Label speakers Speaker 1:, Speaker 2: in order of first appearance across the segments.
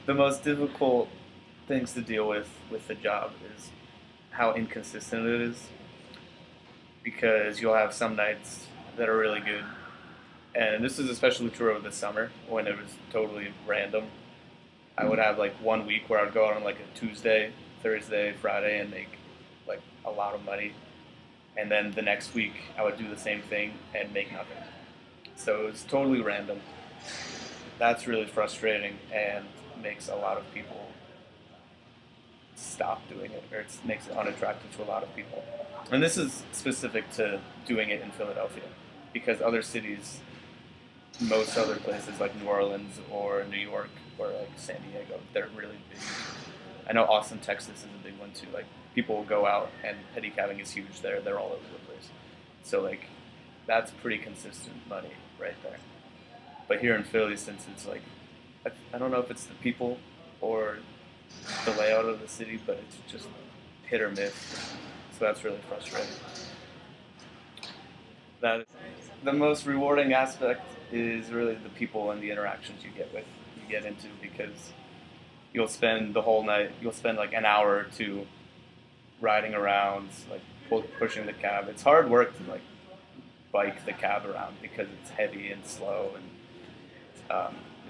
Speaker 1: The most difficult things to deal with the job is how inconsistent it is, because you'll have some nights that are really good, and this is especially true over the summer when it was totally random. I would have like one week where I'd go out on like a Tuesday, Thursday, Friday and make like a lot of money, and then the next week I would do the same thing and make nothing. So it was totally random. That's really frustrating and makes a lot of people stop doing it, or it makes it unattractive to a lot of people. And this is specific to doing it in Philadelphia, because other cities, most other places like New Orleans or New York or like San Diego, they're really big. I know Austin, Texas is a big one too. Like people will go out and pedicabbing is huge there. They're all over the place. So like that's pretty consistent money right there. But here in Philly, since it's like, I don't know if it's the people or the layout of the city, but it's just hit or miss. So that's really frustrating. That the most rewarding aspect is really the people and the interactions you get into, because you'll spend the whole night, you'll spend like an hour or two riding around, like pushing the cab. It's hard work to like bike the cab around because it's heavy and slow, and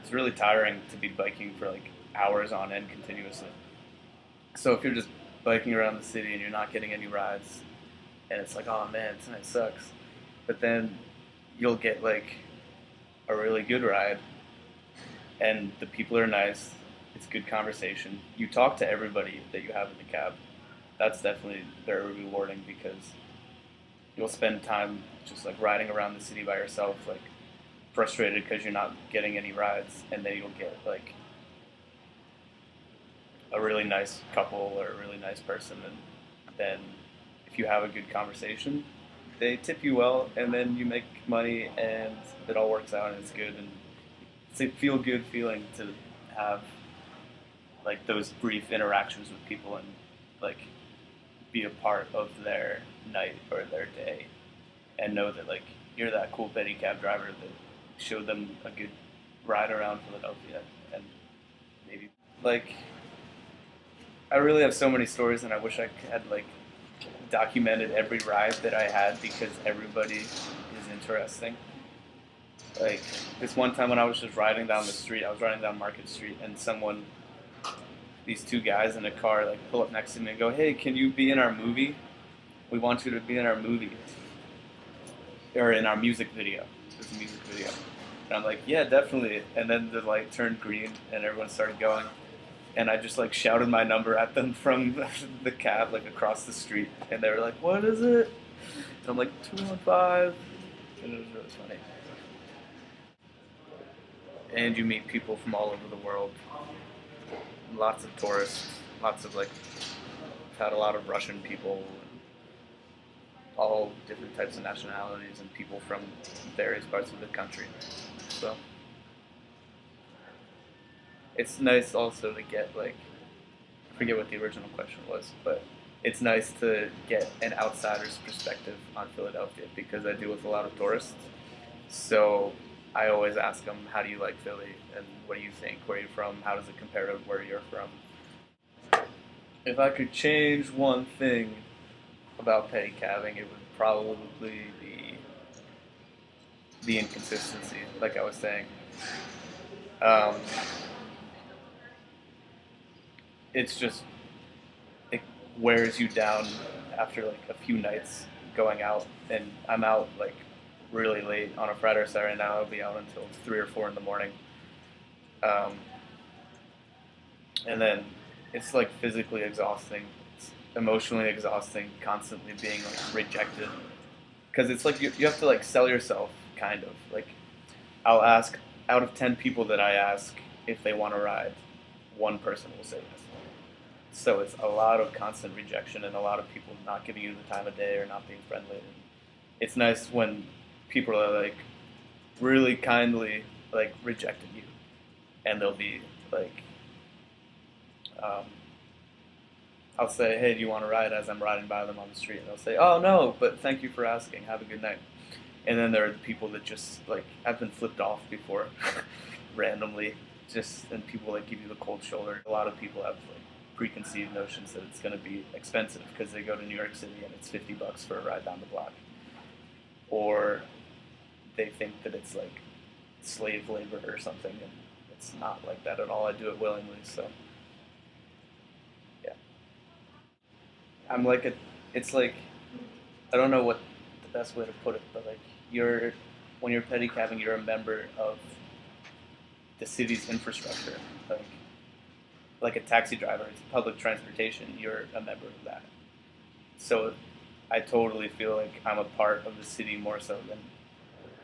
Speaker 1: it's really tiring to be biking for like hours on end continuously. So if you're just biking around the city and you're not getting any rides, and it's like, oh man, tonight sucks, but then you'll get like a really good ride, and the people are nice. It's good conversation. You talk to everybody that you have in the cab. That's definitely very rewarding, because you'll spend time just like riding around the city by yourself, like frustrated because you're not getting any rides, and then you'll get like a really nice couple or a really nice person, and then if you have a good conversation, they tip you well, and then you make money, and it all works out, and it's good, and it's a feel good feeling to have like those brief interactions with people and like be a part of their night or their day, and know that like you're that cool pedicab driver that showed them a good ride around Philadelphia. And maybe like I really have so many stories, and I wish I had like documented every ride that I had, because everybody is interesting. Like this one time when I was just riding down the street, I was riding down Market Street, and these two guys in a car like pull up next to me and go, "Hey, can you be in our movie? We want you to be in our movie, or in our music video." It's a music video. And I'm like, "Yeah, definitely." And then the light turned green and everyone started going. And I just like shouted my number at them from the cab, like across the street. And they were like, "What is it?" And I'm like, 215. And it was really funny. And you meet people from all over the world. Lots of tourists, lots of like, I've had a lot of Russian people, all different types of nationalities, and people from various parts of the country. So it's nice also to get like, I forget what the original question was, but it's nice to get an outsider's perspective on Philadelphia, because I deal with a lot of tourists. So I always ask them, "How do you like Philly? And what do you think? Where are you from? How does it compare to where you're from?" If I could change one thing about pedicabbing, it would probably be the inconsistency, like I was saying. Um, it's just, it wears you down after like a few nights going out, and I'm out like really late on a Friday or Saturday. Now I'll be out until 3 or 4 in the morning, um, and then it's like physically exhausting, it's emotionally exhausting, constantly being like rejected, because it's like you have to like sell yourself, kind of like I'll ask, out of 10 people that I ask if they want to ride, one person will say yes. So it's a lot of constant rejection, and a lot of people not giving you the time of day or not being friendly. And it's nice when people are like really kindly like rejecting you, and they'll be like, um, I'll say, "Hey, do you want to ride?" as I'm riding by them on the street, and they'll say, "Oh no, but thank you for asking. Have a good night." And then there are the people that just like, I've been flipped off before randomly, just and people like give you the cold shoulder. A lot of people have like preconceived notions that it's going to be expensive because they go to New York City and it's $50 for a ride down the block, or they think that it's like slave labor or something, and it's not like that at all. I do it willingly, so yeah. I'm like a, it's like I don't know what the best way to put it, but like you're when you're pedicabbing, you're a member of the city's infrastructure, like a taxi driver, it's public transportation. You're a member of that, so I totally feel like I'm a part of the city more so than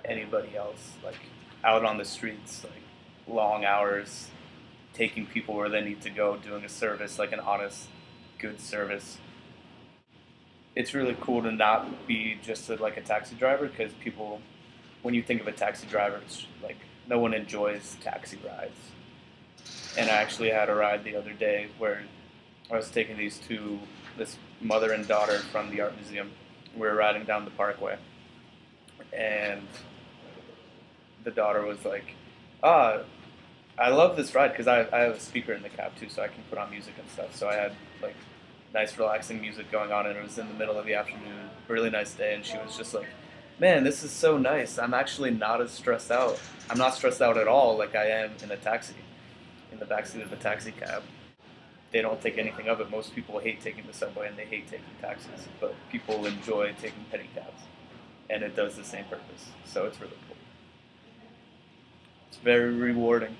Speaker 1: anybody else. Like out on the streets, like long hours, taking people where they need to go, doing a service, like an honest, good service. It's really cool to not be just like a taxi driver because people, when you think of a taxi driver, it's like no one enjoys taxi rides. And I actually had a ride the other day where I was taking this mother and daughter from the art museum. We were riding down the parkway, and the daughter was like, "Ah, I love this ride because I have a speaker in the cab too, so I can put on music and stuff." So I had like nice, relaxing music going on, and it was in the middle of the afternoon, really nice day, and she was just like, "Man, this is so nice. I'm actually not as stressed out. I'm not stressed out at all like I am in a taxi, in the backseat of a taxi cab." They don't think anything of it. Most people hate taking the subway and they hate taking taxis, but people enjoy taking pedicabs, and it does the same purpose. So it's really cool. It's very rewarding.